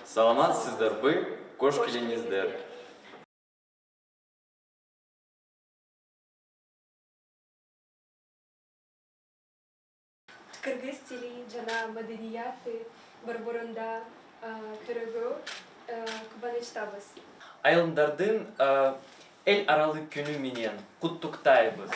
Саламатсыздарбы, кош келеңиздер. Кыргыз тили жана маданияты борборунда көрөгөө кубанычтабыз. Айылымдардын эл аралык күнү менен куттуктайбыз.